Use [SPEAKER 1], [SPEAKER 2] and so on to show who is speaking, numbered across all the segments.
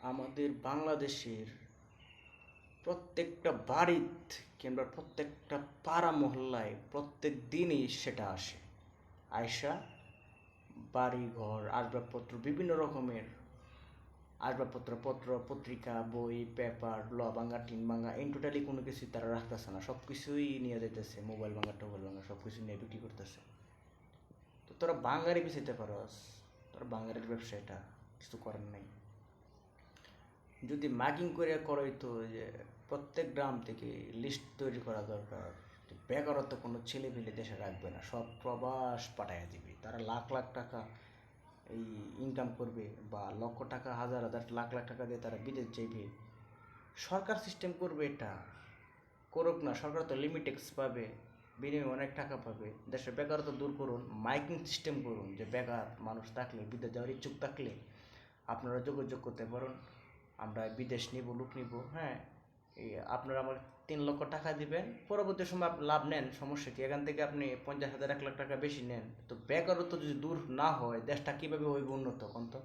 [SPEAKER 1] আমাদের বাংলাদেশের প্রত্যেকটা বাড়িতে কিংবা প্রত্যেকটা পাড়া মহল্লায় প্রত্যেক দিনই সেটা আসে। আয়সা বাড়ি ঘর আসবাবপত্র বিভিন্ন রকমের আসবাবপত্র পত্রিকা বই পেপার ভাঙা টিন ভাঙা এই টোটালি কোনো কিছুই তারা রাখতেছে না, সব কিছুই নিয়ে যাইতেছে, মোবাইল ভাঙা টোবাইল ভাঙা সব কিছু নিয়ে বিক্রি করতেছে। তো তোরা বাঙালি বেচাইতে পারস, তোরা বাঙালির ব্যবসাটা কিছু করার নাই। যদি মার্কিং করে করাইতো যে প্রত্যেক গ্রাম থেকে লিস্ট তৈরি করা দরকার, বেকারত্ব কোনো ছেলে পেলে দেশে রাখবে না, সব প্রবাস পাঠাইয়া দিবে, তারা লাখ লাখ টাকা এই ইনকাম করবে বা লক্ষ টাকা হাজার হাজার লাখ লাখ টাকা দিয়ে তারা বিদেশ যাইবে। সরকার সিস্টেম করবে, এটা করুক না, সরকার তো লিমিটেক্স পাবে, বিনিময়ে অনেক টাকা পাবে। দেশের বেকারত্ব দূর করুন, মাইকিং সিস্টেম করুন, যে বেকার মানুষ থাকলে বিদেশ যাওয়ার ইচ্ছুক থাকলে আপনারা যোগাযোগ করতে পারেন, আমরা বিদেশ নিব, লোক নিব। হ্যাঁ, এই আপনারা আমার 3 লক্ষ টাকা দিবেন, পরবর্তী সময় আপনি লাভ নেন, সমস্যা কি? এখান থেকে আপনি 50,000 1 লাখ টাকা বেশি নেন। তো বেকারত্ব যদি দূর না হয় দেশটা কীভাবে হইব উন্নত? কোন তো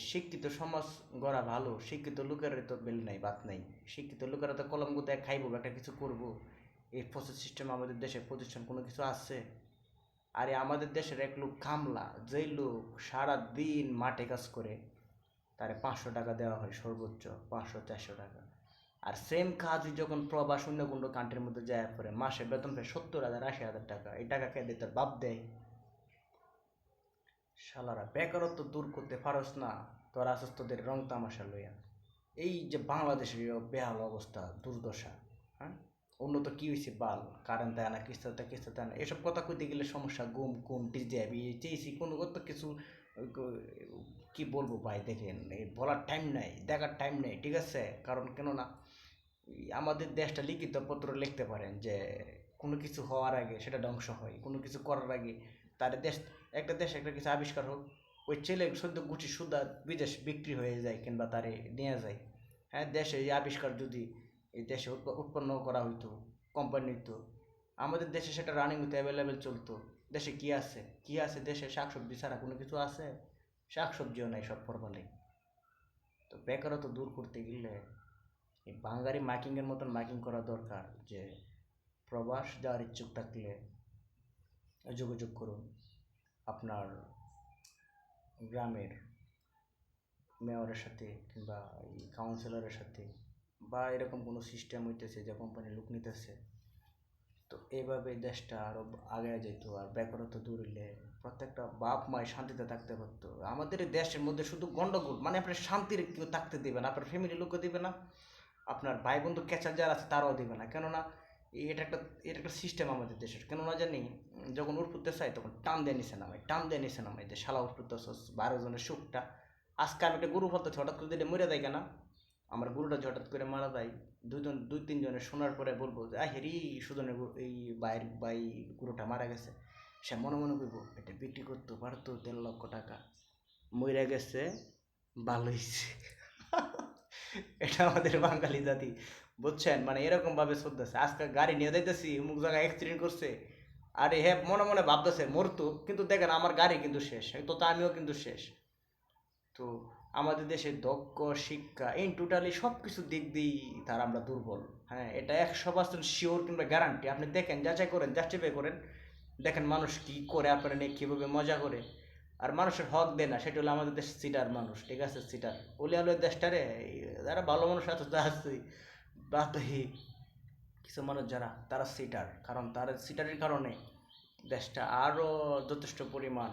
[SPEAKER 1] শিক্ষিত সমাজ গড়া ভালো, শিক্ষিত লোকের তো বেল নাই, বাত নাই। শিক্ষিত লোকেরা তো কলম গুতায় খাইবো, একটা কিছু করব। এই প্রসেস সিস্টেম আমাদের দেশে প্রতিষ্ঠান কোনো কিছু আছে? আরে আমাদের দেশের এক লোক কামলা, যেই লোক সারা দিন মাঠে কাজ করে, তারে 500 টাকা দেওয়া হয় সর্বোচ্চ, 500 400 টাকা। আর সেম কাজই যখন প্রবাস অন্য কোনো কান্ট্রির মধ্যে যায় পরে, মাসে বেতন পায় 70,000 80,000 টাকা। এই টাকা কে দেয়? তার বাপ দেয়। শালারা বেকারত্ব দূর করতে পারস না, তোরা আসস তোদের রং তামাশা লইয়া। এই যে বাংলাদেশের বেহাল অবস্থা, দুর্দশা। হ্যাঁ, উন্নত কি হয়েছে? বাল কারেন্ট দেয় না, কিস্তা দেয় না, এসব কথা কইতে গেলে সমস্যা। গুম কুম টিজাবি চেয়েছি কোনো কত কিছু। কি বলবো ভাই, দেখেন এই বলার টাইম নাই, দেখার টাইম নেই, ঠিক আছে? কারণ কেননা আমাদের দেশটা লিখিত পত্র লিখতে পারেন যে কোনো কিছু হওয়ার আগে সেটা ধ্বংস হয়, কোনো কিছু করার আগে তার দেশ, একটা দেশ একটা কিছু আবিষ্কার হোক, ওই ছেলে সদ্য গুছি সুদা বিদেশ বিক্রি হয়ে যায় কিংবা তারে নিয়ে যায়। হ্যাঁ, দেশে এই আবিষ্কার যদি এই দেশে উৎপন্ন করা হইতো, কোম্পানি হইতো, আমাদের দেশে সেটা রানিং হইতো, অ্যাভেলেবেল চলতো। দেশে কি আছে? কি আছে দেশে? শাকসবজি ছাড়া কোনো কিছু আছে? শাকসবজিও নাই, সব ফরমালি। তো বেকারত্ব দূর করতে গেলে এই বাঙালি মাইকিংয়ের মতন মাইকিং করা দরকার, যে প্রবাস যাওয়ার ইচ্ছুক থাকলে যোগাযোগ করুন আপনার গ্রামের মেয়রের সাথে কিংবা এই কাউন্সিলরের সাথে, বা এরকম কোনো সিস্টেম হইতেছে যে কোম্পানি লোক নিতেছে। তো এইভাবে দেশটা আরও আগে যেত, আর বেকারত্ব দূর হইলে প্রত্যেকটা বাপ মায় শান্তিতে থাকতে পারতো। আমাদের এই দেশের মধ্যে শুধু গন্ডগোল, মানে আপনার শান্তির কেউ থাকতে দেবে না, আপনার ফ্যামিলির লোকও দেবে না, আপনার ভাই বন্ধু ক্যাচার যারা আছে তারাও দেবে না। কেননা এটা একটা এটা একটা সিস্টেম আমাদের দেশের। কেননা জানি যখন উঠতে চাই তখন টান দিয়ে নিচে নামাই, টান দিয়ে নিচে নামাই, যে শালা উঠতে 12 জনের সুখটা। আজকে আমি একটা গরু ফলতেছি, হঠাৎ করে দিলে মরে দেয় কেনা? আমার গরুটা যে হঠাৎ করে মারা যায়, দুই তিনজনের শোনার পরে বলবো যে হেরি সুজনের এই বাই গরুটা মারা গেছে। সে মনে মনে করবো এটা বিক্রি করতে পারতো 3 লক্ষ টাকা, মরে গেছে, ভালো হয়েছে। এটা আমাদের বাঙালি জাতি, বুঝছেন? মানে এরকম ভাবে চলতেছে। আজকে গাড়ি নিয়ে যাইতেছি, অমুক জায়গায় অ্যাক্সিডেন্ট করছে, আরে হ্যাঁ মনে মনে ভাবতেছে মরতো, কিন্তু দেখেন আমার গাড়ি কিন্তু শেষ, তো আমিও কিন্তু শেষ। তো আমাদের দেশে দক্ষ শিক্ষা এই টোটালি সব কিছু দিক দিয়েই তার আমরা দুর্বল। হ্যাঁ, এটা 100% শিওর কিংবা গ্যারান্টি। আপনি দেখেন, যাচাই করেন, জাস্টিফাই করেন, দেখেন মানুষ কি করে, আপনারা নিয়ে কীভাবে মজা করে আর মানুষের হক দেয় না। সেটা হলো আমাদের দেশ সিটার মানুষ, ঠিক আছে? সিটার ওলি আলো দেশটারে, যারা ভালো মানুষ আছে তা আছে, বাতহি কিছু মানুষ যারা তারা সিটার, কারণ তারা সিটারের কারণে দেশটা আরও যথেষ্ট পরিমাণ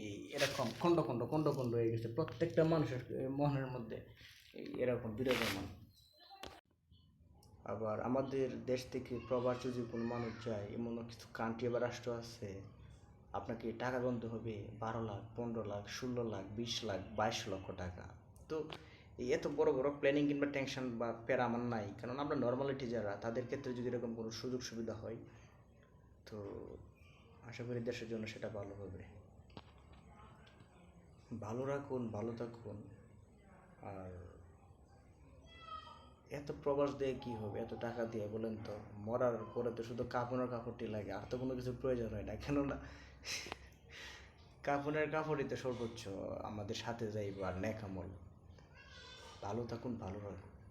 [SPEAKER 1] এই এরকম খণ্ড হয়ে গেছে প্রত্যেকটা মানুষের মনের মধ্যে, এরকম বিরাজমান। আবার আমাদের দেশ থেকে প্রবাস যদি কোনো মানুষ যায়, এমন কিছু কান্ট্রি বা রাষ্ট্র আছে, আপনাকে টাকা গুনতে হবে 12 লাখ 15 লাখ 16 লাখ 20 লাখ 22 লক্ষ টাকা। তো এই এত বড় বড় প্ল্যানিং কিংবা টেনশন বা প্যারা আমার নাই, কারণ আমরা নর্মালিটি যারা, তাদের ক্ষেত্রে যদি এরকম কোনো সুযোগ সুবিধা হয়, তো আশা করি দেশের জন্য সেটা ভালো হবে। ভালো রাখুন, ভালো থাকুন। আর এত প্রবাস দিয়ে কী হবে? এত টাকা দিয়ে বলেন তো? মরার পরে তো শুধু কাপড়ের কাপড়টি লাগে, আর তো কোনো কিছু প্রয়োজন হয় না। কেননা কাপড়ের কাপড়ই তো সর্বোচ্চ আমাদের সাথে যাইব আর নেকামল। ভালো থাকুন, ভালো রাখুন।